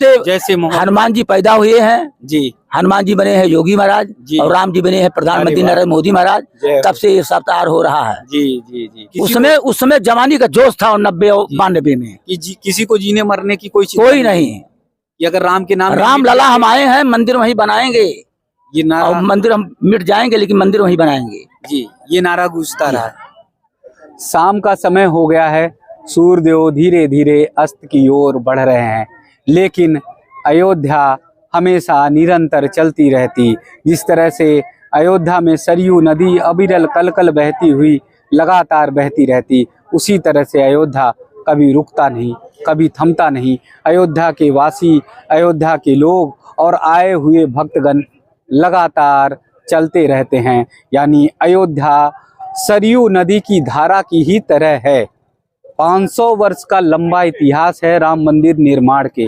जितने जैसे हनुमान जी पैदा हुए हैं जी, हनुमान जी बने हैं योगी महाराज जी। और राम जी बने हैं प्रधानमंत्री नरेंद्र मोदी महाराज, जय हो। तब से ये सप्ताह हो रहा है। जी जी जी। उस समय जवानी का जोश था 90 और 92 में। किसी को जीने मरने की कोई चिंता कोई नहीं। कि अगर राम के नाम राम लला हम आए हैं, मंदिर वहीं बनाएंगे, ये नारा, और मंदिर हम मिट जाएंगे लेकिन मंदिर वहीं बनाएंगे। जी, ये नारा गूंजता रहा है। शाम का समय हो गया है, सूर्यदेव धीरे धीरे अस्त की ओर बढ़ रहे हैं, लेकिन अयोध्या हमेशा निरंतर चलती रहती। जिस तरह से अयोध्या में सरयू नदी अविरल कलकल बहती हुई लगातार बहती रहती, उसी तरह से अयोध्या कभी रुकता नहीं, कभी थमता नहीं। अयोध्या के वासी, अयोध्या के लोग और आए हुए भक्तगण लगातार चलते रहते हैं। यानी अयोध्या सरयू नदी की धारा की ही तरह है। 500 वर्ष का लंबा इतिहास है राम मंदिर निर्माण के।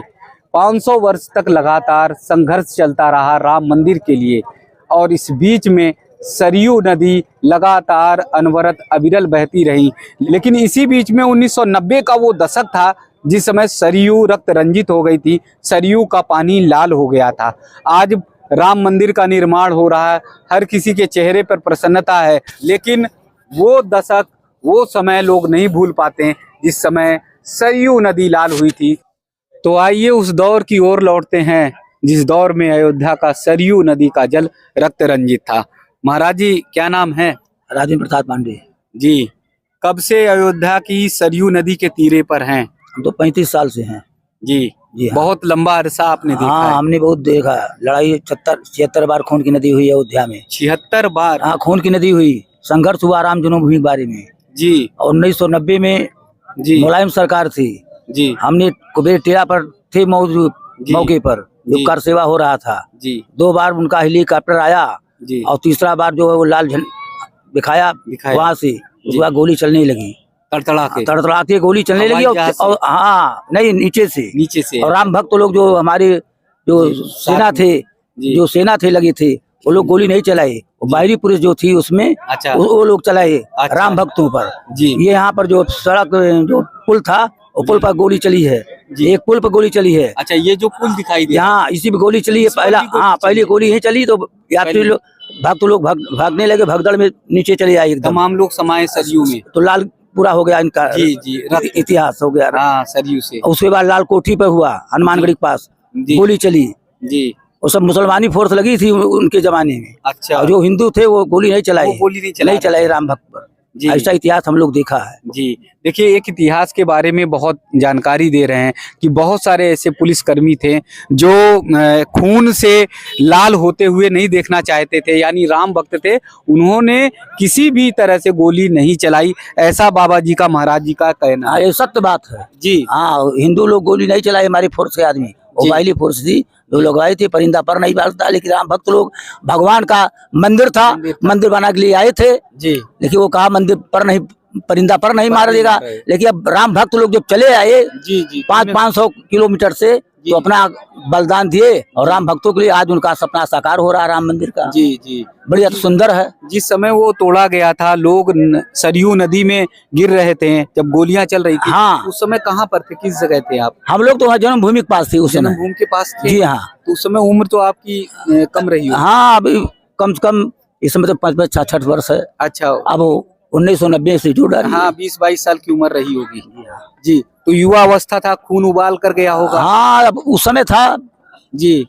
500 वर्ष तक लगातार संघर्ष चलता रहा राम मंदिर के लिए, और इस बीच में सरयू नदी लगातार अनवरत अविरल बहती रही। लेकिन इसी बीच में 1990 का वो दशक था जिस समय सरयू रक्त रंजित हो गई थी, सरयू का पानी लाल हो गया था। आज राम मंदिर का निर्माण हो रहा है, हर किसी के चेहरे पर प्रसन्नता है, लेकिन वो दशक, वो समय लोग नहीं भूल पाते जिस समय सरयू नदी लाल हुई थी। तो आइए उस दौर की ओर लौटते हैं जिस दौर में अयोध्या का सरयू नदी का जल रक्त रंजित था। महाराज जी, क्या नाम है? राजेंद्र प्रसाद पांडे जी। कब से अयोध्या की सरयू नदी के तीरे पर हैं? हम तो 35 साल से हैं। जी जी हाँ। बहुत लंबा अरसा आपने देखा हाँ, है। हमने बहुत देखा। लड़ाई 76 बार खून की नदी हुई अयोध्या में। 76 बार? हाँ, खून की नदी हुई। संघर्ष हुआ राम जन्मभूमि के बारे में। जी। और 1990 में जी मुलायम सरकार थी। जी हमने कुबेर टेरा पर थे मौके पर जो कर सेवा हो रहा था। जी 2 बार उनका हेलीकॉप्टर आया जी। और तीसरा बार जो है वो लाल झंडा दिखाया वहां से, उसके बाद गोली चलने लगी, तड़तड़ाती गोली चलने लगी। और हाँ, नहीं, नीचे से। और राम भक्त लोग जो हमारे जो सेना थे, जो सेना थे लगे थे, वो लोग गोली नहीं चलाए। बाहरी पुलिस जो थी उसमें वो लोग चलाए राम भक्तों पर। ये यहाँ पर जो सड़क जो पुल था, वो पुल पर गोली चली है। एक पुल पर गोली चली है। अच्छा, ये जो पुल दिखाई दे, यहाँ इसी पे गोली चली है। पहली गोली ही चली तो यात्री लोग भक्त लोग भागने लगे, भगदड़ में नीचे चले आए एकदम। तमाम लोग समाये सरयू में, तो लाल पूरा हो गया इनका। जी इतिहास हो गया। हाँ, सरयू से। उसके बाद लाल कोठी पे हुआ, हनुमानगढ़ी के पास गोली चली जी। वो सब मुसलमानी फोर्स लगी थी उनके जमाने में। अच्छा। और जो हिंदू थे वो गोली नहीं चलाए राम भक्त पर। ऐसा इतिहास हम लोग देखा है। जी। देखिए, एक इतिहास के बारे में बहुत जानकारी दे रहे हैं कि बहुत सारे ऐसे पुलिसकर्मी थे जो खून से लाल होते हुए नहीं देखना चाहते थे, यानी राम भक्त थे। उन्होंने किसी भी तरह से गोली नहीं चलाई, ऐसा बाबा जी का, महाराज जी का कहना है। ये सत्य बात है जी। हाँ, हिंदू लोग गोली नहीं चलाए हमारी फोर्स के आदमी। वो वायली फोर्स थी जो लोग आए थे, परिंदा पर नहीं बाजता। लेकिन राम भक्त लोग, भगवान का मंदिर था, मंदिर बनाने के लिए आए थे जी। लेकिन वो कहा मंदिर पर नहीं, परिंदा पर नहीं मार देगा। लेकिन अब राम भक्त लोग जब चले आए 500 किलोमीटर से, तो अपना बलिदान दिए और राम भक्तों के लिए आज उनका सपना साकार हो रहा है राम मंदिर का। जी। बढ़िया सुंदर है। जिस समय वो तोड़ा गया था, लोग सरयू नदी में गिर रहे थे जब गोलियां चल रही थी। हाँ। उस समय कहाँ पर थे, किस जगह थे आप? हम लोग तो वहाँ जन्मभूमि के पास थे उस समय। जन्मभूमि के पास थे? जी हाँ। तो उस समय उम्र तो आपकी कम रही होगी? हाँ, अभी कम से कम इस समय तो 65 वर्ष है। अच्छा। अब 1990 से जुड़ रही है। हाँ, 20-22 साल की उम्र रही होगी जी। तो युवा अवस्था था, खून उबाल कर गया होगा। हाँ, अब उस समय था जी।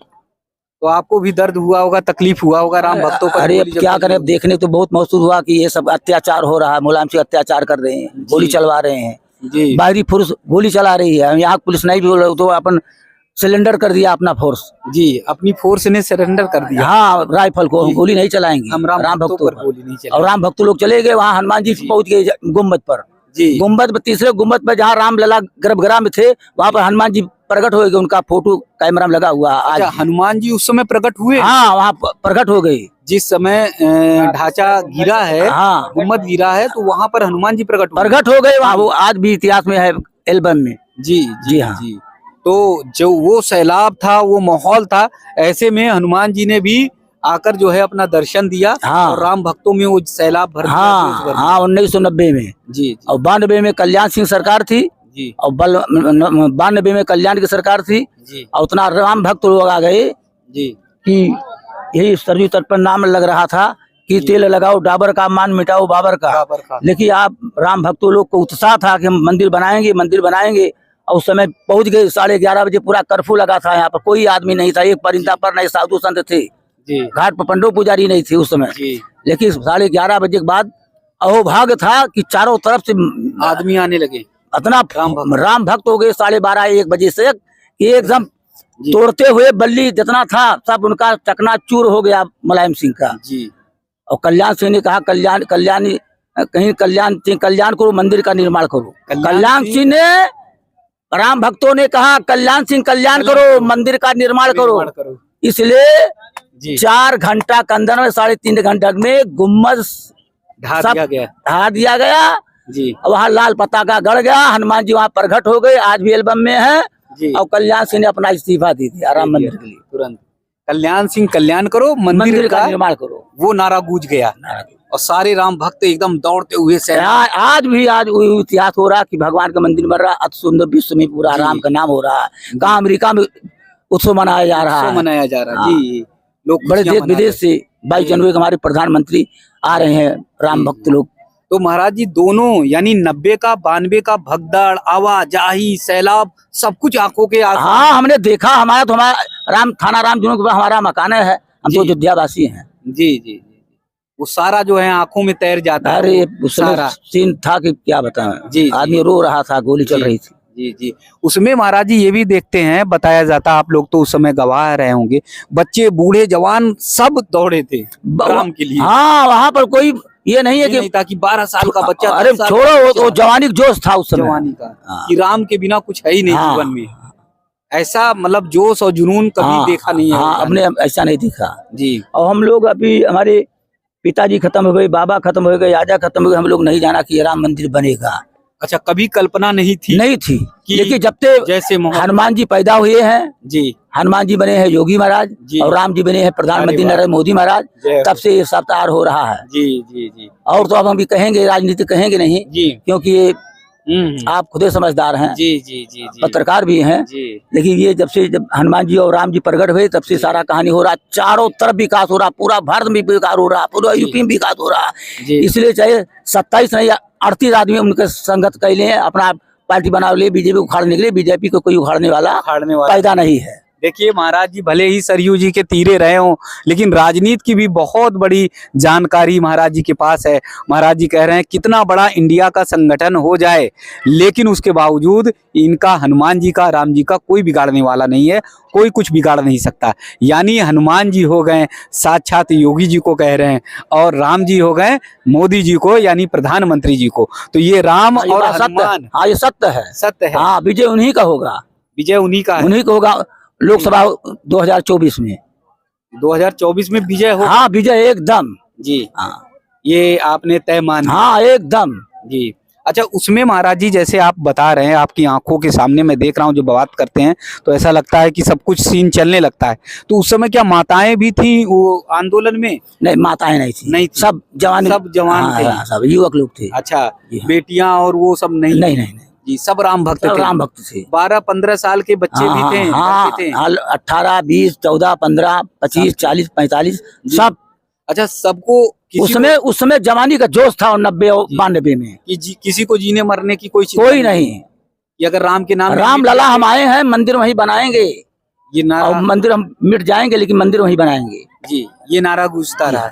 तो आपको भी दर्द हुआ होगा, तकलीफ हुआ होगा राम भक्तों पर? अरे अब क्या करें, अब देखने तो बहुत महसूस हुआ कि ये सब अत्याचार हो रहा है, मुलायम से अत्याचार कर रहे हैं, गोली चलवा रहे हैं जी। बाहरी फोर्स गोली चला रही है। यहाँ पुलिस नहीं बोल रही तो अपन सिलेंडर कर दिया अपना फोर्स जी। अपनी फोर्स ने सरेंडर कर दिया। हाँ, राइफल को गोली नहीं चलाएंगे हम राम भक्तों पर गोली नहीं चलाएंगे। और राम भक्त लोग चले गए वहाँ, हनुमान जी पहुंच गए गुम्बद पर जी। गुम्बद पर, तीसरे गुम्बद पर जहाँ राम लला गर्भगृह में थे, वहाँ पर हनुमान जी प्रकट हो गए। उनका फोटो कैमरा में लगा हुआ आज। हनुमान जी उस समय प्रकट हुए? हाँ, वहाँ प्रकट हो गई जिस समय ढांचा गिरा है। हाँ, गुम्बद गिरा है, तो वहाँ पर हनुमान जी प्रकट हो गए वहाँ। वो आज भी इतिहास में है, एल्बम में जी हाँ जी। तो जो वो सैलाब था, वो माहौल था, ऐसे में हनुमान जी ने भी आकर जो है अपना दर्शन दिया। हाँ। और राम भक्तों में वो सैलाब भर दिया। हाँ, 1990 में जी। और 92 में कल्याण सिंह सरकार थी जी और 92 में कल्याण की सरकार थी जी और उतना राम भक्त लोग आ गए जी कि यही सरयू तट पर नाम लग रहा था कि तेल लगाओ डाबर का, मान मिटाओ बाबर का। बराबर का। लेकिन आप राम भक्तों लोग को उत्साह था कि हम मंदिर बनाएंगे, मंदिर बनाएंगे। और उस समय पहुंच गए 11:30 बजे, पूरा कर्फ्यू लगा था यहाँ पर, कोई आदमी नहीं था, एक परिंदा पर नहीं, साधु संत थे, जी घाट पर पंडो पुजारी नहीं थे उस समय। जी लेकिन 11:30 बजे के बाद अहोभाग्य था कि चारों तरफ से आदमी आने लगे। इतना राम भक्त हो गए 12:30-1 बजे से कि एकदम जी तोड़ते हुए बल्ली जितना था सब उनका चकनाचूर हो गया मुलायम सिंह का। जी और कल्याण सिंह ने कहा कल्याण करो, मंदिर का निर्माण करो। कल्याण सिंह ने, राम भक्तों ने कहा कल्याण सिंह कल्याण करो, मंदिर का निर्माण करो। इसलिए जी 4 घंटा के अंदर में, 3.5 घंटा में गुम्बद ढा सब दिया गया। ढा दिया गया। जी वहाँ लाल पताका गड़ गया, हनुमान जी वहाँ प्रकट हो गए, आज भी एल्बम में है। जी और कल्याण सिंह ने अपना इस्तीफा दे दिया राम मंदिर के लिए। तुरंत कल्याण सिंह कल्याण करो, मंदिर का निर्माण करो, वो नारा गूंज गया और सारे राम भक्त एकदम दौड़ते हुए आज वही इतिहास हो रहा कि भगवान का मंदिर बन रहा, अति सुंदर, विश्व में पूरा राम का नाम हो रहा है। कहाँ अमेरिका में उत्सव मनाया जा रहा है, मनाया जा रहा है। जी लोग बड़े देश विदेश से 22 जनवरी को हमारे प्रधानमंत्री आ रहे हैं, राम भक्त लोग। तो महाराज जी दोनों यानी 90 का 92 का भगदड़, आवाजाही, सैलाब, सब कुछ आंखों के हाँ हमने देखा। हमारा थाना राम जुनून के हमारा मकान है, हम तो अयोध्या वासी हैं। जी जी जी वो सारा जो है आंखों में तैर जाता है। अरे उसमें सीन था कि क्या बताएं, जी आदमी रो रहा था, गोली चल रही थी। जी जी उसमें महाराज जी ये भी देखते हैं, बताया जाता, आप लोग तो उस समय गवाह रहे होंगे, बच्चे बूढ़े जवान सब दौड़े थे राम के लिए। हाँ वहाँ पर कोई ये नहीं है कि ताकि 12 साल का बच्चा, अरे छोड़ो, वो जवानी जोश था उस समय, जवानी का कि राम के बिना कुछ है ही नहीं जीवन में। ऐसा मतलब जोश और जुनून कभी देखा नहीं है। हाँ अपने ऐसा नहीं दिखा जी। और हम लोग अभी, हमारे पिताजी खत्म हो गए, बाबा खत्म हो गए, आजा खत्म हो गए, हम लोग नहीं जाना कि राम मंदिर बनेगा। अच्छा कभी कल्पना नहीं थी? नहीं थी। लेकिन जब से जैसे हनुमान जी पैदा हुए हैं जी, हनुमान जी बने हैं योगी महाराज और राम जी बने हैं प्रधानमंत्री नरेंद्र मोदी महाराज, तब से ये सप्ताह हो रहा है। जी जी जी और तो अब हम भी कहेंगे, राजनीति कहेंगे नहीं जी, क्योंकि ये आप खुद समझदार हैं, जी जी जी पत्रकार भी हैं। लेकिन ये जब हनुमान जी और राम जी प्रकट हुए तब से सारा कहानी हो रहा, चारों तरफ विकास हो रहा, पूरा भारत में विकास हो रहा, पूरा यूपी में विकास हो रहा। इसलिए चाहे 27 नहीं 38 आदमी उनके संगत कैले हैं, अपना पार्टी बना लिए बीजेपी उखाड़ने के लिए। बीजेपी को कोई उखाड़ने वाला पैदा नहीं है। देखिए महाराज जी भले ही सरयू जी के तीरे रहे हों, लेकिन राजनीति की भी बहुत बड़ी जानकारी महाराज जी के पास है। महाराज जी कह रहे हैं कितना बड़ा इंडिया का संगठन हो जाए, लेकिन उसके बावजूद इनका हनुमान जी का, राम जी का कोई बिगाड़ने वाला नहीं है, कोई कुछ बिगाड़ नहीं सकता। यानी हनुमान जी हो गए साक्षात योगी जी को कह रहे हैं, और राम जी हो गए मोदी जी को, यानी प्रधानमंत्री जी को। तो ये राम और हनुमान, हाँ ये सत्य है, सत्य है। हाँ विजय उन्हीं का होगा, विजय उन्हीं का होगा। लोकसभा 2024 में, 2024 में विजय हो। हाँ विजय एकदम जी। हाँ ये आपने तय मान, हाँ एकदम जी। अच्छा उसमें महाराज जी जैसे आप बता रहे हैं, आपकी आंखों के सामने मैं देख रहा हूँ, जो बात करते हैं तो ऐसा लगता है कि सब कुछ सीन चलने लगता है। तो उस समय क्या माताएं भी थी वो आंदोलन में? नहीं माताएं नहीं थी, नहीं थी। सब जवान थे, सब युवक लोग थे। अच्छा बेटियां और वो सब नहीं? नहीं जी सब राम भक्त थे। राम भक्त थे। 12-15 साल के बच्चे भी थे। हाँ 18, 20, 14, 15, 25, 40, 45 सब। अच्छा सबको उस समय जवानी का जोश था 90 और 92 में कि किसी को जीने मरने की कोई नहीं। कि अगर राम के नाम राम लला हम आए हैं, मंदिर वहीं बनाएंगे, ये नारा, और मंदिर हम मिट जाएंगे लेकिन मंदिर वहीं बनाएंगे। जी ये नारा गूंजता रहा,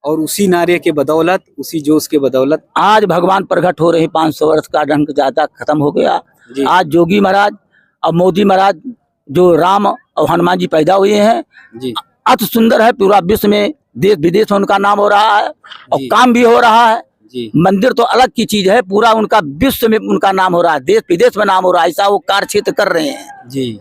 और उसी नारे के बदौलत, उसी जोश के बदौलत आज भगवान प्रकट हो रहे। 500 वर्ष का ढंग ज्यादा खत्म हो गया। आज योगी महाराज और मोदी महाराज जो राम और हनुमान जी पैदा हुए हैं, अति सुंदर है। पूरा विश्व में देश विदेश में उनका नाम हो रहा है और काम भी हो रहा है। मंदिर तो अलग की चीज है, पूरा उनका विश्व में उनका नाम हो रहा है, देश विदेश में नाम हो रहा है। ऐसा वो कार्य क्षेत्र कर रहे हैं जी।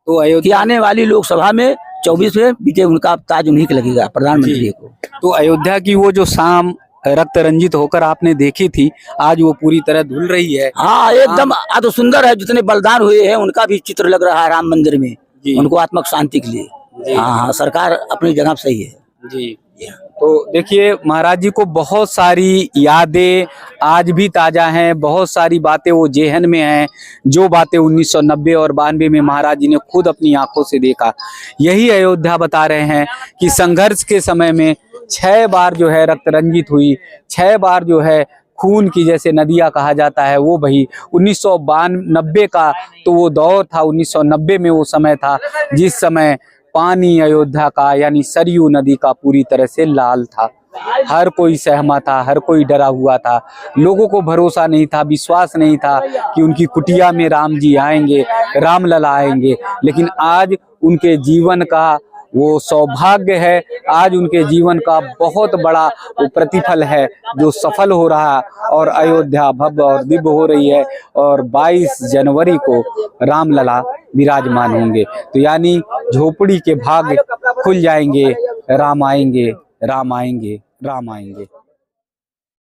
तो अयोध्या आने वाली लोकसभा में 24 में विजय उनका ताज उन्हीं के लगेगा, प्रधानमंत्री को। तो अयोध्या की वो जो शाम रक्त रंजित होकर आपने देखी थी, आज वो पूरी तरह धुल रही है। हाँ एकदम अति सुंदर है। जितने बलिदान हुए हैं उनका भी चित्र लग रहा है राम मंदिर में, उनको आत्मक शांति के लिए। हाँ सरकार अपनी जगह सही है जी। तो देखिए महाराज जी को बहुत सारी यादें आज भी ताजा हैं, बहुत सारी बातें वो जेहन में हैं, जो बातें 1990 और 92 में महाराज जी ने खुद अपनी आंखों से देखा। यही अयोध्या बता रहे हैं कि संघर्ष के समय में 6 बार जो है रक्त रंजित हुई, 6 बार जो है खून की जैसे नदियां कहा जाता है वो बही। 1992 का तो वो दौर था, 1990 में वो समय था जिस समय पानी अयोध्या का यानी सरयू नदी का पूरी तरह से लाल था। हर कोई सहमा था, हर कोई डरा हुआ था, लोगों को भरोसा नहीं था, विश्वास नहीं था कि उनकी कुटिया में राम जी आएंगे, रामलला आएंगे। लेकिन आज उनके जीवन का वो सौभाग्य है, आज उनके जीवन का बहुत बड़ा वो प्रतिफल है जो सफल हो रहा है और अयोध्या भव्य और दिव्य हो रही है। और 22 जनवरी को रामलला विराजमान होंगे। तो यानी झोपड़ी के भाग खुल जाएंगे, राम आएंगे, राम आएंगे, राम आएंगे।